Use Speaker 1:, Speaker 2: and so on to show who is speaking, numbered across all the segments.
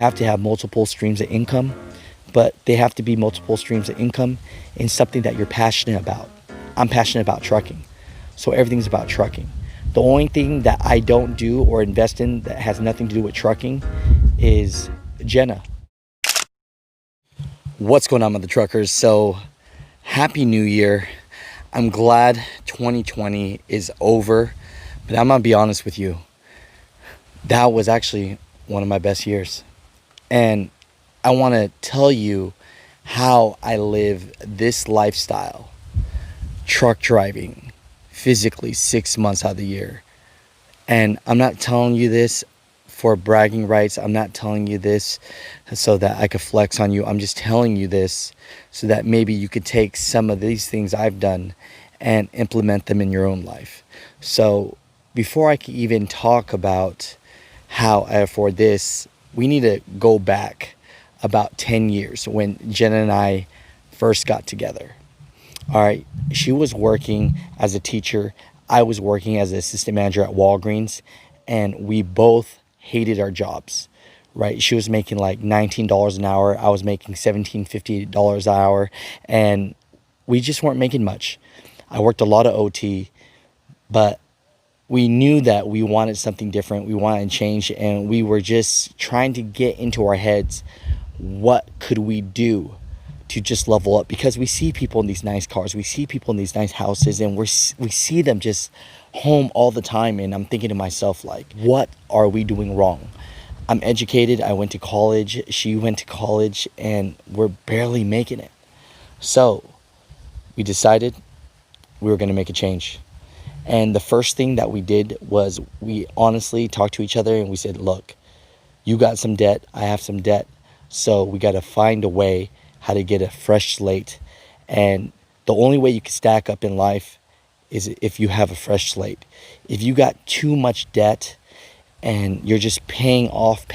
Speaker 1: have to have multiple streams of income, but they have to be multiple streams of income in something that you're passionate about. I'm passionate about trucking, so everything's about trucking. The only thing that I don't do or invest in that has nothing to do with trucking is Jenna. What's going on with the truckers? So happy new year. I'm glad 2020 is over, but I'm gonna be honest with you, that was actually one of my best years. And I want to tell you how I live this lifestyle, truck driving physically 6 months out of the year. And I'm not telling you this for bragging rights. I'm not telling you this so that I could flex on you. I'm just telling you this so that maybe you could take some of these things I've done and implement them in your own life. So before I can even talk about how I afford this, we need to go back about 10 years when Jenna and I first got together. All right, she was working as a teacher. I was working as an assistant manager at Walgreens, and we both hated our jobs, right? She was making like $19 an hour. I was making $17.50 an hour, and we just weren't making much. I worked a lot of OT, but we knew that we wanted something different. We wanted change, and we were just trying to get into our heads, what could we do to just level up? Because we see people in these nice cars, we see people in these nice houses, and we see them just home all the time. And I'm thinking to myself, like, what are we doing wrong? I'm educated. I went to college. She went to college, and we're barely making it. So we decided we were going to make a change. And the first thing that we did was we honestly talked to each other, and we said, look, you got some debt, I have some debt. So we got to find a way how to get a fresh slate. And the only way you can stack up in life is if you have a fresh slate. If you got too much debt and you're just paying off,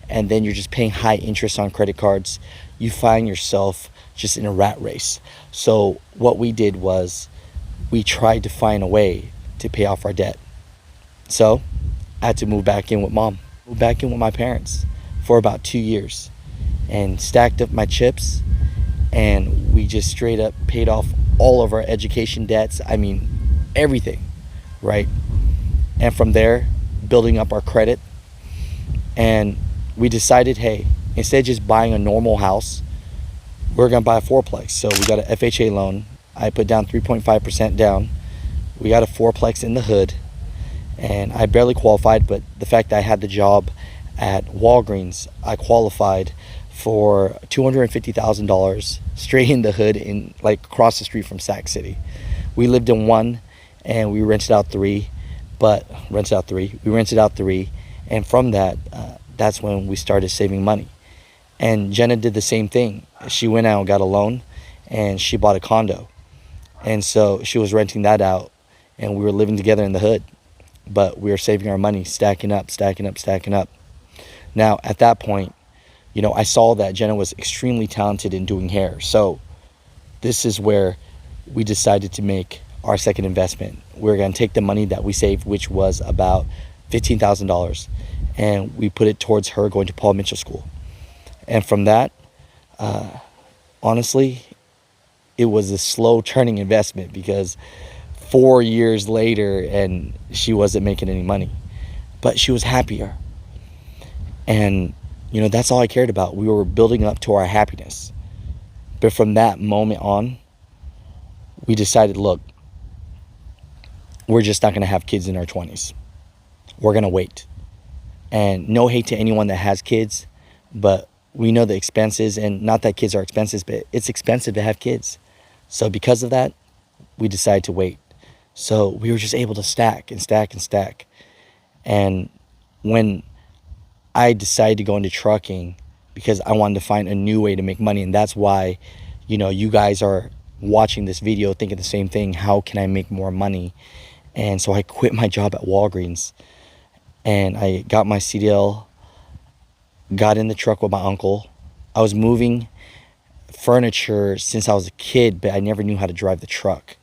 Speaker 1: and then you're just paying high interest on credit cards, you find yourself just in a rat race. So what we did was we tried to find a way to pay off our debt. So I had to move back in with mom, move back in with my parents for about 2 years, and stacked up my chips, and we just straight up paid off all of our education debts. I mean, everything, right? And from there, building up our credit, and we decided, hey, instead of just buying a normal house, we're gonna buy a fourplex. So we got an FHA loan. I put down 3.5% down. We got a fourplex in the hood, and I barely qualified, but the fact that I had the job at Walgreens, I qualified for $250,000 straight in the hood, in like across the street from Sac City. We lived in one, and we rented out three. We rented out three, and from that, that's when we started saving money. And Jenna did the same thing. She went out and got a loan, and she bought a condo. And so she was renting that out, and we were living together in the hood. But we were saving our money, stacking up. Now, at that point, you know, I saw that Jenna was extremely talented in doing hair. So this is where we decided to make our second investment. We're going to take the money that we saved, which was about $15,000, and we put it towards her going to Paul Mitchell School. And from that, honestly, it was a slow turning investment, because 4 years later and she wasn't making any money, but she was happier. And, you know, that's all I cared about. We were building up to our happiness. But from that moment on, we decided, look, we're just not going to have kids in our 20s. We're going to wait. And no hate to anyone that has kids, but we know the expenses, and not that kids are expensive, but it's expensive to have kids. So because of that, we decided to wait. So we were just able to stack. And when I decided to go into trucking, because I wanted to find a new way to make money, and that's why, you know, you guys are watching this video thinking the same thing. How can I make more money? And so I quit my job at Walgreens, and I got my CDL, got in the truck with my uncle. I was moving furniture since I was a kid, but I never knew how to drive the truck.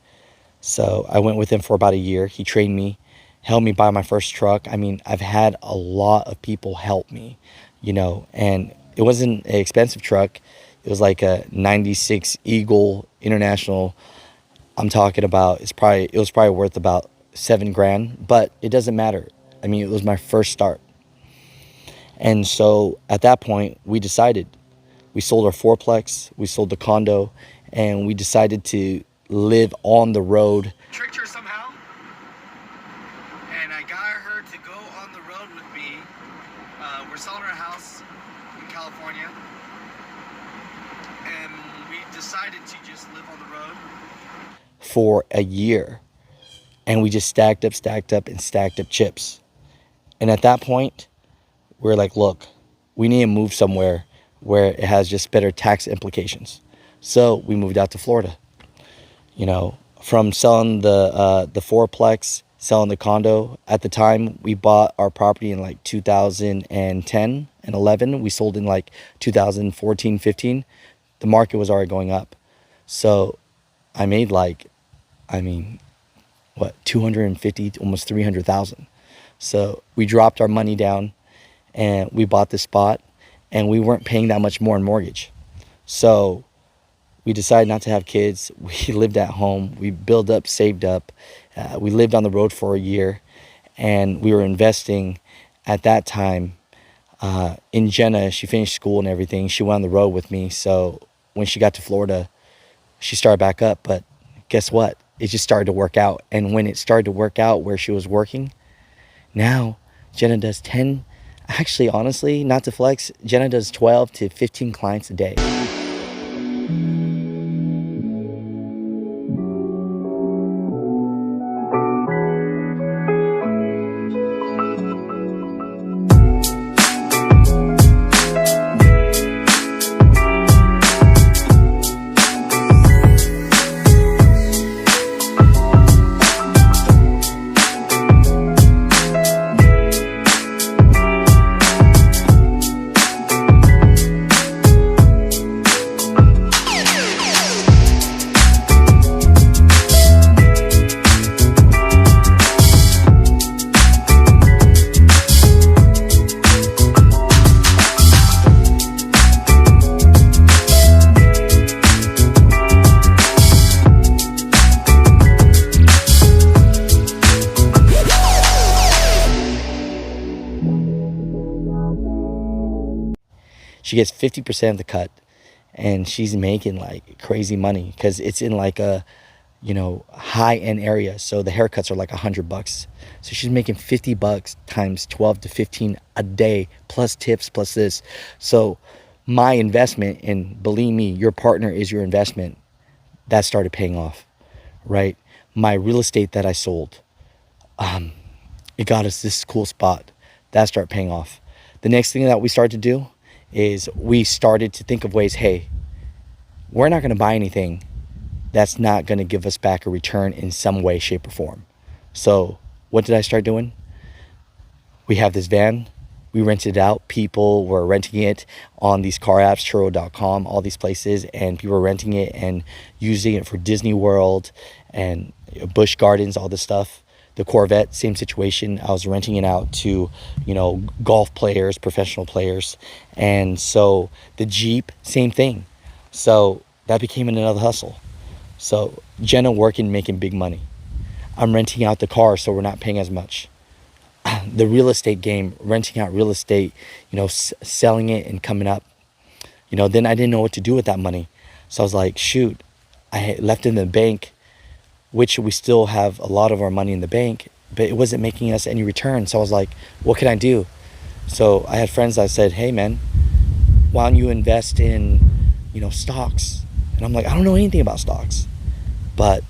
Speaker 1: So I went with him for about a year. He trained me, helped me buy my first truck. I mean, I've had a lot of people help me, and it wasn't an expensive truck. It was like a 96 Eagle International. I'm talking about it was probably worth about 7 grand, but it doesn't matter. I mean, it was my first start. And so at that point, we sold our fourplex, we sold the condo, and we decided to live on the road. Tricked her somehow, and I got her to go on the road with me. We're selling our house in California, and we decided to just live on the road for a year. And we just stacked up, and stacked up chips. And at that point, we're like, look, we need to move somewhere where it has just better tax implications. So we moved out to Florida. From selling the fourplex, selling the condo. At the time, we bought our property in like 2010 and 11. We sold in like 2014, 15. The market was already going up. So I made what, 250, almost 300,000. So we dropped our money down and we bought this spot, and we weren't paying that much more in mortgage. So we decided not to have kids. We lived at home. We built up, saved up. We lived on the road for a year, and we were investing at that time in Jenna. She finished school and everything. She went on the road with me. So when she got to Florida, she started back up. But guess what? It just started to work out. And when it started to work out where she was working, now Jenna does 10, actually, honestly, not to flex, Jenna does 12 to 15 clients a day. She gets 50% of the cut, and she's making like crazy money because it's in like a high-end area. So the haircuts are like $100. So she's making $50 times 12 to 15 a day, plus tips, plus this. So my investment, and believe me, your partner is your investment, that started paying off, right? My real estate that I sold, it got us this cool spot. That started paying off. The next thing that we started to do is we started to think of ways, hey, we're not going to buy anything that's not going to give us back a return in some way, shape, or form. So what did I start doing? We have this van. We rented it out. People were renting it on these car apps, Turo.com, all these places, and people were renting it and using it for Disney World and Busch Gardens, all this stuff. The Corvette, same situation. I was renting it out to, golf players, professional players. And so the Jeep, same thing. So that became another hustle. So Jenna working, making big money. I'm renting out the car, so we're not paying as much. The real estate game, renting out real estate, selling it and coming up. Then I didn't know what to do with that money. So I was like, shoot, I had left it in the bank, which we still have a lot of our money in the bank, but it wasn't making us any return. So I was like, what can I do? So I had friends that said, hey man, why don't you invest in, stocks? And I'm like, I don't know anything about stocks. But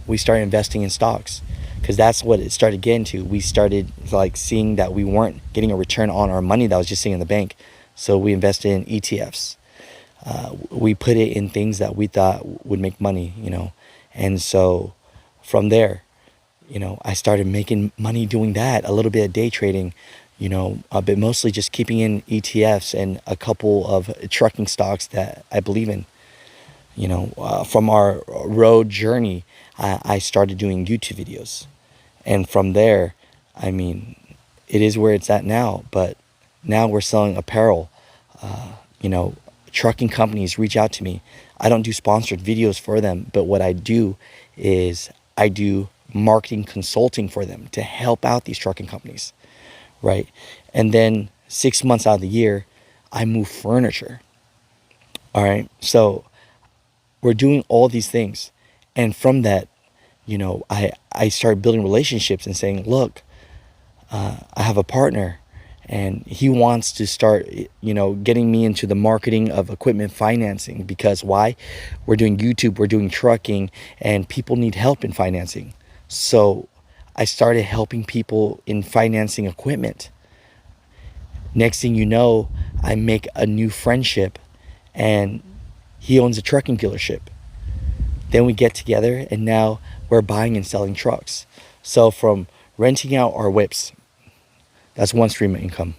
Speaker 1: we started investing in stocks because that's what it started getting to. We started like seeing that we weren't getting a return on our money that was just sitting in the bank. So we invested in ETFs. We put it in things that we thought would make money, And so from there, I started making money doing that, a little bit of day trading, but mostly just keeping in ETFs and a couple of trucking stocks that I believe in. From our road journey, I started doing YouTube videos. And from there, I mean, it is where it's at now, but now we're selling apparel. You know, trucking companies reach out to me. I don't do sponsored videos for them, but what I do is I do marketing consulting for them to help out these trucking companies, right? And then 6 months out of the year, I move furniture. All right. So we're doing all these things. And from that, you know, I started building relationships and saying, look, I have a partner and he wants to start, you know, getting me into the marketing of equipment financing. Because why? We're doing YouTube, we're doing trucking, and people need help in financing. So I started helping people in financing equipment. Next thing you know, I make a new friendship and he owns a trucking dealership. Then we get together and now we're buying and selling trucks. So from renting out our whips, that's one stream of income.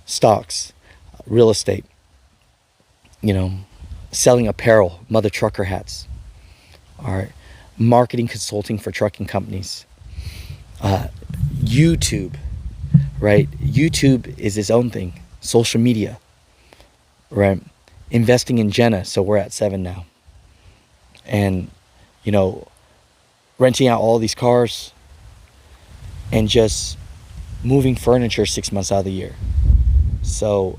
Speaker 1: Stocks, real estate, you know, selling apparel, mother trucker hats. All right. Marketing consulting for trucking companies. YouTube, right? YouTube is its own thing. Social media, right? Investing in Jenna. So we're at 7 now. And, you know, renting out all these cars and just moving furniture 6 months out of the year. So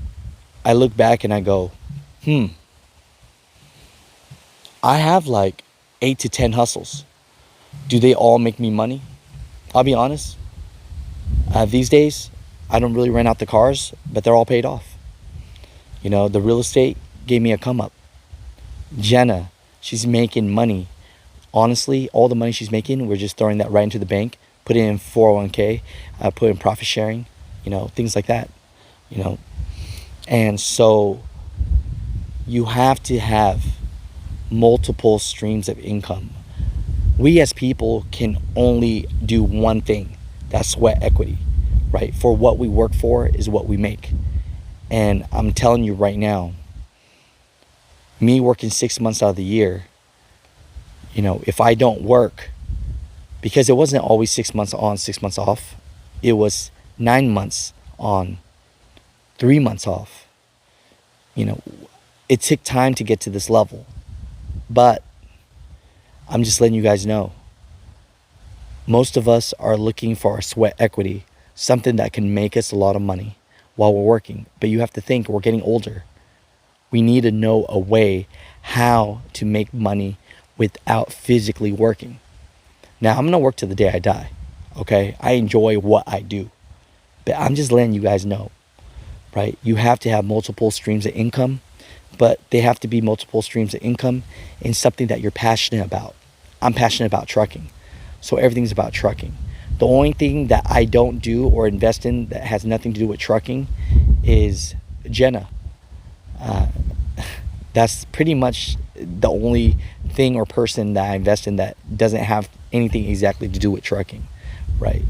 Speaker 1: I look back and I go, I have like 8 to 10 hustles. Do they all make me money? I'll be honest. These days, I don't really rent out the cars, but they're all paid off. You know, the real estate gave me a come up. Jenna, she's making money. Honestly, all the money she's making, we're just throwing that right into the bank, put it in 401k, put in profit sharing, you know, things like that, you know. And so you have to have multiple streams of income. We as people can only do one thing. That's sweat equity, right? For what we work for is what we make. And I'm telling you right now, me working 6 months out of the year, you know, if I don't work, because it wasn't always 6 months on, 6 months off. It was 9 months on, 3 months off. You know, it took time to get to this level. But I'm just letting you guys know. Most of us are looking for our sweat equity, something that can make us a lot of money while we're working. But you have to think, we're getting older. We need to know a way how to make money without physically working. Now, I'm going to work to the day I die, okay? I enjoy what I do. But I'm just letting you guys know, right? You have to have multiple streams of income, but they have to be multiple streams of income in something that you're passionate about. I'm passionate about trucking, so everything's about trucking. The only thing that I don't do or invest in that has nothing to do with trucking is Jenna. That's pretty much the only thing or person that I invest in that doesn't have anything exactly to do with trucking, right?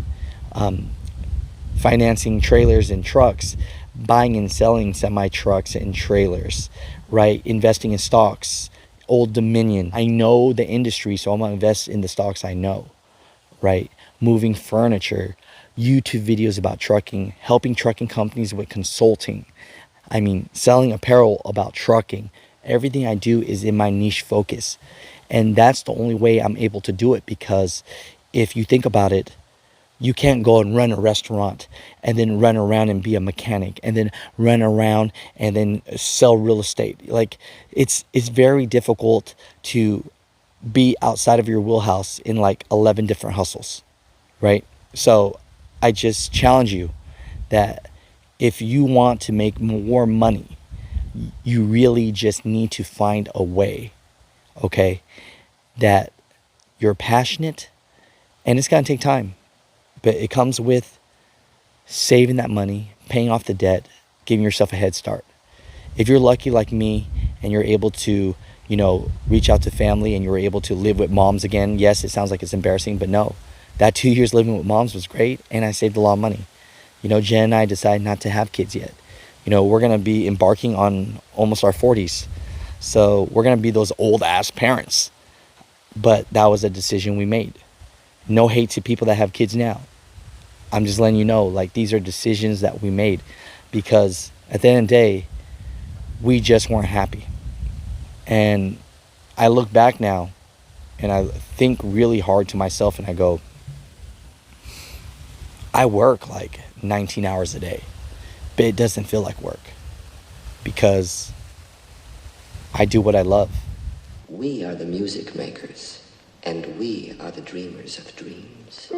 Speaker 1: Financing trailers and trucks, buying and selling semi-trucks and trailers, right? Investing in stocks, Old Dominion. I know the industry, so I'm going to invest in the stocks I know, right? Moving furniture, YouTube videos about trucking, helping trucking companies with consulting. I mean, selling apparel about trucking. Everything I do is in my niche focus. And that's the only way I'm able to do it, because if you think about it, you can't go and run a restaurant and then run around and be a mechanic and then run around and then sell real estate. Like, it's very difficult to be outside of your wheelhouse in like 11 different hustles, right? So I just challenge you that if you want to make more money, you really just need to find a way, okay, that you're passionate, and it's going to take time, but it comes with saving that money, paying off the debt, giving yourself a head start. If you're lucky like me and you're able to, you know, reach out to family and you're able to live with moms again, yes, it sounds like it's embarrassing, but no, that 2 years living with moms was great, and I saved a lot of money. You know, Jen and I decided not to have kids yet. You know, we're going to be embarking on almost our 40s. So we're going to be those old ass parents. But that was a decision we made. No hate to people that have kids now. I'm just letting you know, like, these are decisions that we made because at the end of the day, we just weren't happy. And I look back now and I think really hard to myself and I go, I work like 19 hours a day, but it doesn't feel like work because I do what I love.
Speaker 2: We are the music makers, and we are the dreamers of dreams.